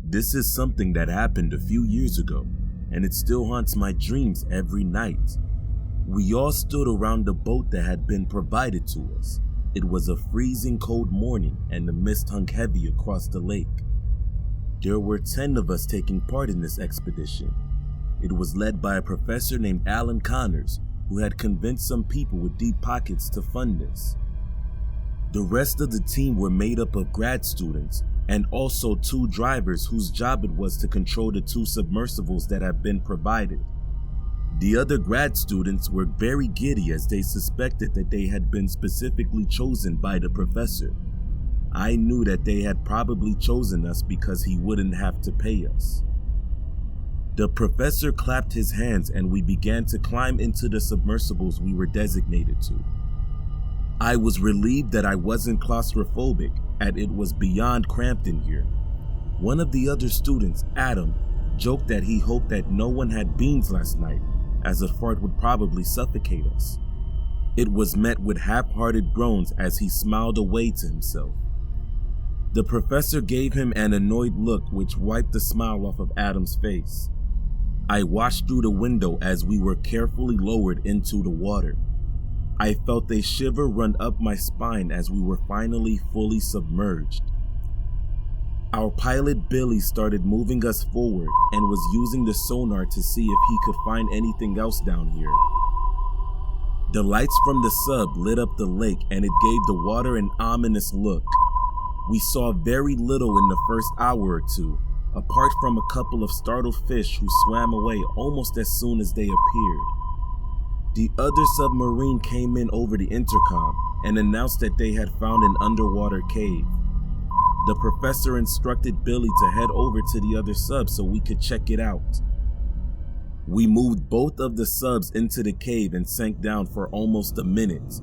This is something that happened a few years ago, and it still haunts my dreams every night. We all stood around the boat that had been provided to us. It was a freezing cold morning and the mist hung heavy across the lake. There were 10 of us taking part in this expedition. It was led by a professor named Alan Connors, who had convinced some people with deep pockets to fund this. The rest of the team were made up of grad students and also 2 drivers whose job it was to control the 2 submersibles that had been provided. The other grad students were very giddy as they suspected that they had been specifically chosen by the professor. I knew that they had probably chosen us because he wouldn't have to pay us. The professor clapped his hands and we began to climb into the submersibles we were designated to. I was relieved that I wasn't claustrophobic, as it was beyond cramped in here. One of the other students, Adam, joked that he hoped that no one had beans last night, as a fart would probably suffocate us. It was met with half-hearted groans as he smiled away to himself. The professor gave him an annoyed look which wiped the smile off of Adam's face. I watched through the window as we were carefully lowered into the water. I felt a shiver run up my spine as we were finally fully submerged. Our pilot Billy started moving us forward and was using the sonar to see if he could find anything else down here. The lights from the sub lit up the lake and it gave the water an ominous look. We saw very little in the first hour or two, apart from a couple of startled fish who swam away almost as soon as they appeared. The other submarine came in over the intercom and announced that they had found an underwater cave. The professor instructed Billy to head over to the other sub so we could check it out. We moved both of the subs into the cave and sank down for almost a minute.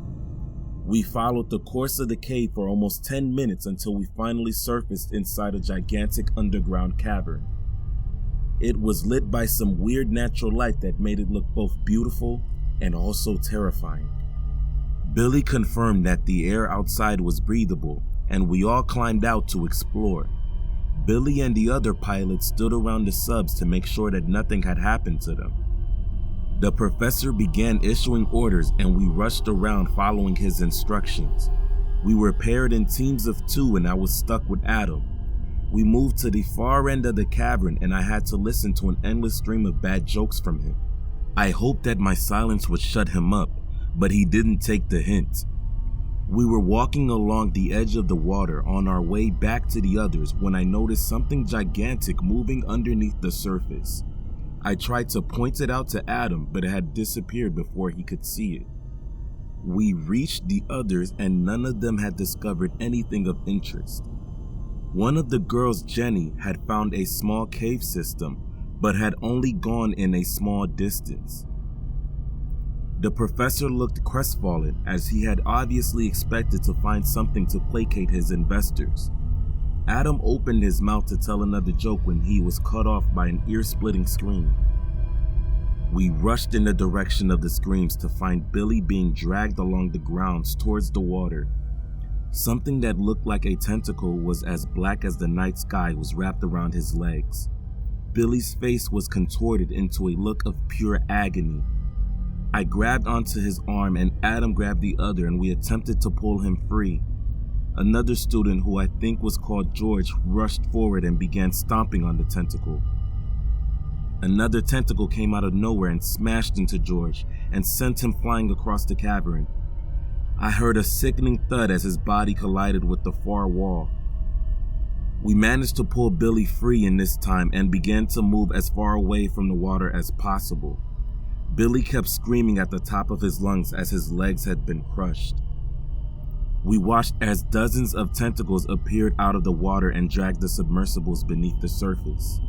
We followed the course of the cave for almost 10 minutes until we finally surfaced inside a gigantic underground cavern. It was lit by some weird natural light that made it look both beautiful and also terrifying. Billy confirmed that the air outside was breathable, and we all climbed out to explore. Billy and the other pilots stood around the subs to make sure that nothing had happened to them. The professor began issuing orders and we rushed around following his instructions. We were paired in teams of 2 and I was stuck with Adam. We moved to the far end of the cavern and I had to listen to an endless stream of bad jokes from him. I hoped that my silence would shut him up, but he didn't take the hint. We were walking along the edge of the water on our way back to the others when I noticed something gigantic moving underneath the surface. I tried to point it out to Adam, but it had disappeared before he could see it. We reached the others and none of them had discovered anything of interest. One of the girls, Jenny, had found a small cave system, but had only gone in a small distance. The professor looked crestfallen as he had obviously expected to find something to placate his investors. Adam opened his mouth to tell another joke when he was cut off by an ear-splitting scream. We rushed in the direction of the screams to find Billy being dragged along the grounds towards the water. Something that looked like a tentacle was as black as the night sky was wrapped around his legs. Billy's face was contorted into a look of pure agony. I grabbed onto his arm and Adam grabbed the other and we attempted to pull him free. Another student, who I think was called George, rushed forward and began stomping on the tentacle. Another tentacle came out of nowhere and smashed into George and sent him flying across the cavern. I heard a sickening thud as his body collided with the far wall. We managed to pull Billy free in this time and began to move as far away from the water as possible. Billy kept screaming at the top of his lungs as his legs had been crushed. We watched as dozens of tentacles appeared out of the water and dragged the submersibles beneath the surface.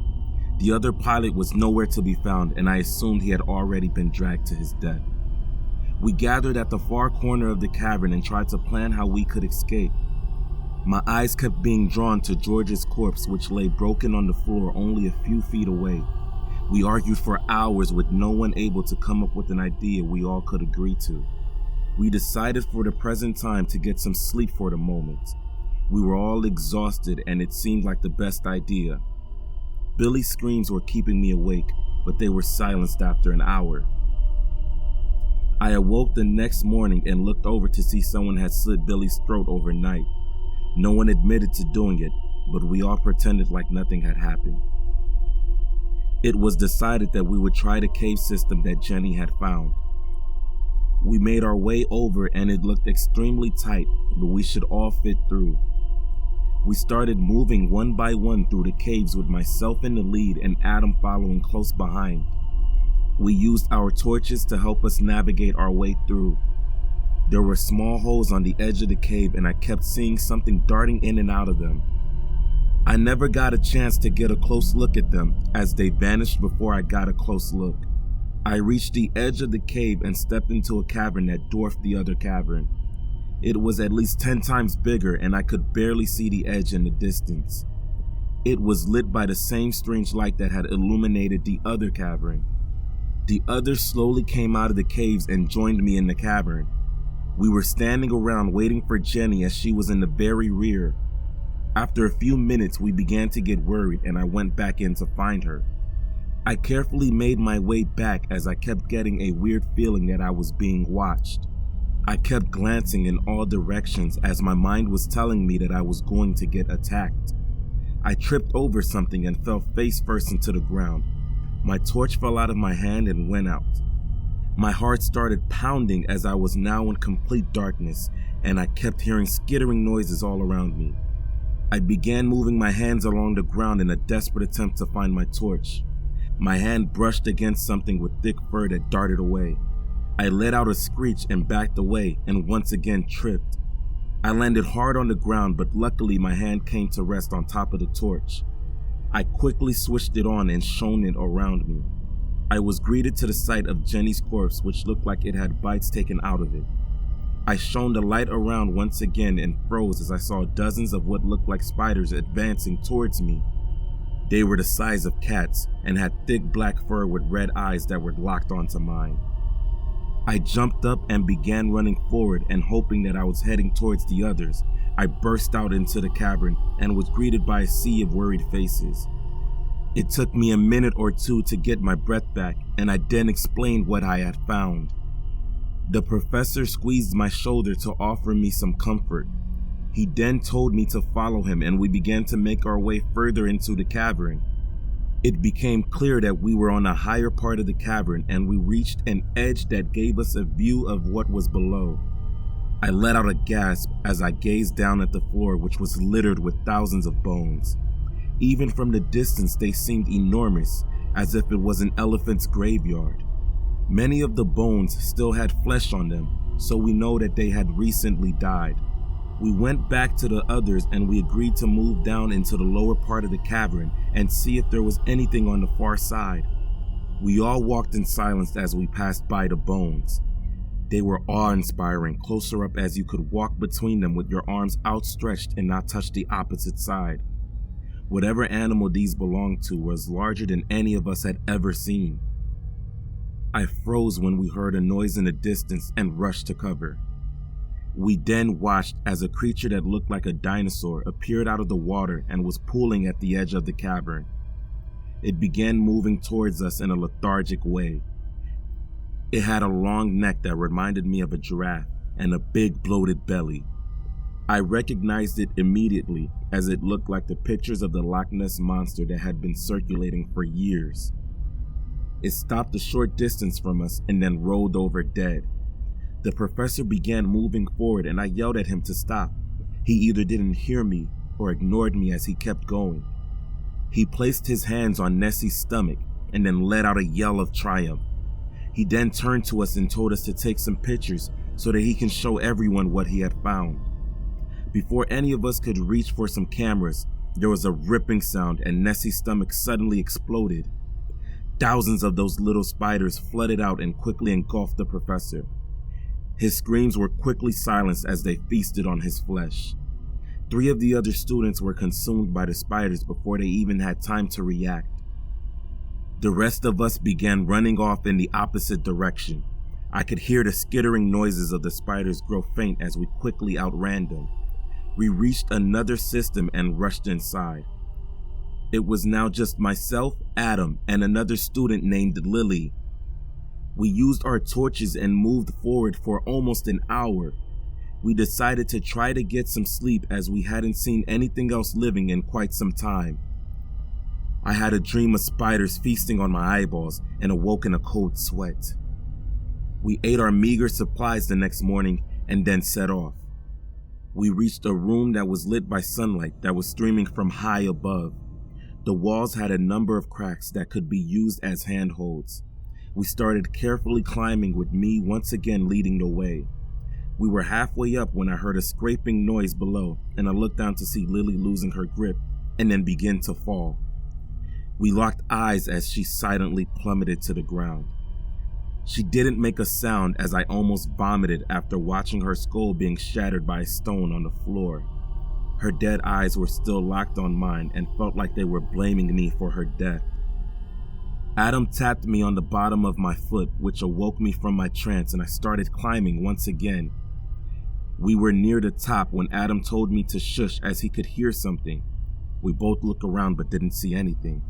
The other pilot was nowhere to be found and I assumed he had already been dragged to his death. We gathered at the far corner of the cavern and tried to plan how we could escape. My eyes kept being drawn to George's corpse, which lay broken on the floor only a few feet away. We argued for hours with no one able to come up with an idea we all could agree to. We decided for the present time to get some sleep for the moment. We were all exhausted and it seemed like the best idea. Billy's screams were keeping me awake, but they were silenced after an hour. I awoke the next morning and looked over to see someone had slit Billy's throat overnight. No one admitted to doing it, but we all pretended like nothing had happened. It was decided that we would try the cave system that Jenny had found. We made our way over and it looked extremely tight, but we should all fit through. We started moving one by one through the caves with myself in the lead and Adam following close behind. We used our torches to help us navigate our way through. There were small holes on the edge of the cave and I kept seeing something darting in and out of them. I never got a chance to get a close look at them as they vanished before I got a close look. I reached the edge of the cave and stepped into a cavern that dwarfed the other cavern. It was at least 10 times bigger and I could barely see the edge in the distance. It was lit by the same strange light that had illuminated the other cavern. The others slowly came out of the caves and joined me in the cavern. We were standing around waiting for Jenny as she was in the very rear. After a few minutes, we began to get worried and I went back in to find her. I carefully made my way back as I kept getting a weird feeling that I was being watched. I kept glancing in all directions as my mind was telling me that I was going to get attacked. I tripped over something and fell face first into the ground. My torch fell out of my hand and went out. My heart started pounding as I was now in complete darkness and I kept hearing skittering noises all around me. I began moving my hands along the ground in a desperate attempt to find my torch. My hand brushed against something with thick fur that darted away. I let out a screech and backed away and once again tripped. I landed hard on the ground, but luckily my hand came to rest on top of the torch. I quickly switched it on and shone it around me. I was greeted to the sight of Jenny's corpse, which looked like it had bites taken out of it. I shone the light around once again and froze as I saw dozens of what looked like spiders advancing towards me. They were the size of cats and had thick black fur with red eyes that were locked onto mine. I jumped up and began running forward and hoping that I was heading towards the others. I burst out into the cavern and was greeted by a sea of worried faces. It took me a minute or two to get my breath back and I then explained what I had found. The professor squeezed my shoulder to offer me some comfort. He then told me to follow him and we began to make our way further into the cavern. It became clear that we were on a higher part of the cavern and we reached an edge that gave us a view of what was below. I let out a gasp as I gazed down at the floor, which was littered with thousands of bones. Even from the distance they seemed enormous, as if it was an elephant's graveyard. Many of the bones still had flesh on them, so we know that they had recently died. We went back to the others and we agreed to move down into the lower part of the cavern and see if there was anything on the far side. We all walked in silence as we passed by the bones. They were awe-inspiring, closer up as you could walk between them with your arms outstretched and not touch the opposite side. Whatever animal these belonged to was larger than any of us had ever seen. I froze when we heard a noise in the distance and rushed to cover. We then watched as a creature that looked like a dinosaur appeared out of the water and was pooling at the edge of the cavern. It began moving towards us in a lethargic way. It had a long neck that reminded me of a giraffe and a big bloated belly. I recognized it immediately as it looked like the pictures of the Loch Ness Monster that had been circulating for years. It stopped a short distance from us and then rolled over dead. The professor began moving forward and I yelled at him to stop. He either didn't hear me or ignored me as he kept going. He placed his hands on Nessie's stomach and then let out a yell of triumph. He then turned to us and told us to take some pictures so that he can show everyone what he had found. Before any of us could reach for some cameras, there was a ripping sound and Nessie's stomach suddenly exploded. Thousands of those little spiders flooded out and quickly engulfed the professor. His screams were quickly silenced as they feasted on his flesh. 3 of the other students were consumed by the spiders before they even had time to react. The rest of us began running off in the opposite direction. I could hear the skittering noises of the spiders grow faint as we quickly outran them. We reached another system and rushed inside. It was now just myself, Adam, and another student named Lily. We used our torches and moved forward for almost an hour. We decided to try to get some sleep as we hadn't seen anything else living in quite some time. I had a dream of spiders feasting on my eyeballs and awoke in a cold sweat. We ate our meager supplies the next morning and then set off. We reached a room that was lit by sunlight that was streaming from high above. The walls had a number of cracks that could be used as handholds. We started carefully climbing with me once again leading the way. We were halfway up when I heard a scraping noise below and I looked down to see Lily losing her grip and then begin to fall. We locked eyes as she silently plummeted to the ground. She didn't make a sound as I almost vomited after watching her skull being shattered by a stone on the floor. Her dead eyes were still locked on mine and felt like they were blaming me for her death. Adam tapped me on the bottom of my foot, which awoke me from my trance, and I started climbing once again. We were near the top when Adam told me to shush as he could hear something. We both looked around but didn't see anything.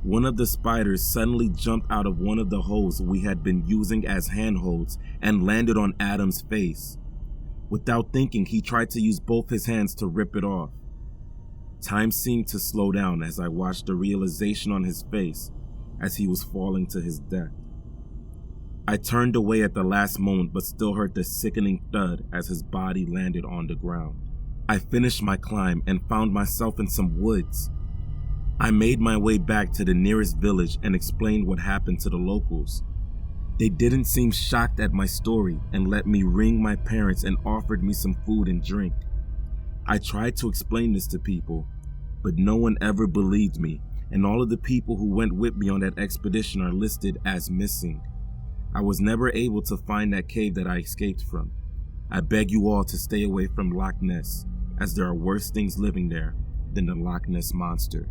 One of the spiders suddenly jumped out of one of the holes we had been using as handholds and landed on Adam's face. Without thinking, he tried to use both his hands to rip it off. Time seemed to slow down as I watched the realization on his face as he was falling to his death. I turned away at the last moment but still heard the sickening thud as his body landed on the ground. I finished my climb and found myself in some woods. I made my way back to the nearest village and explained what happened to the locals. They didn't seem shocked at my story and let me ring my parents and offered me some food and drink. I tried to explain this to people, but no one ever believed me, and all of the people who went with me on that expedition are listed as missing. I was never able to find that cave that I escaped from. I beg you all to stay away from Loch Ness, as there are worse things living there than the Loch Ness Monster.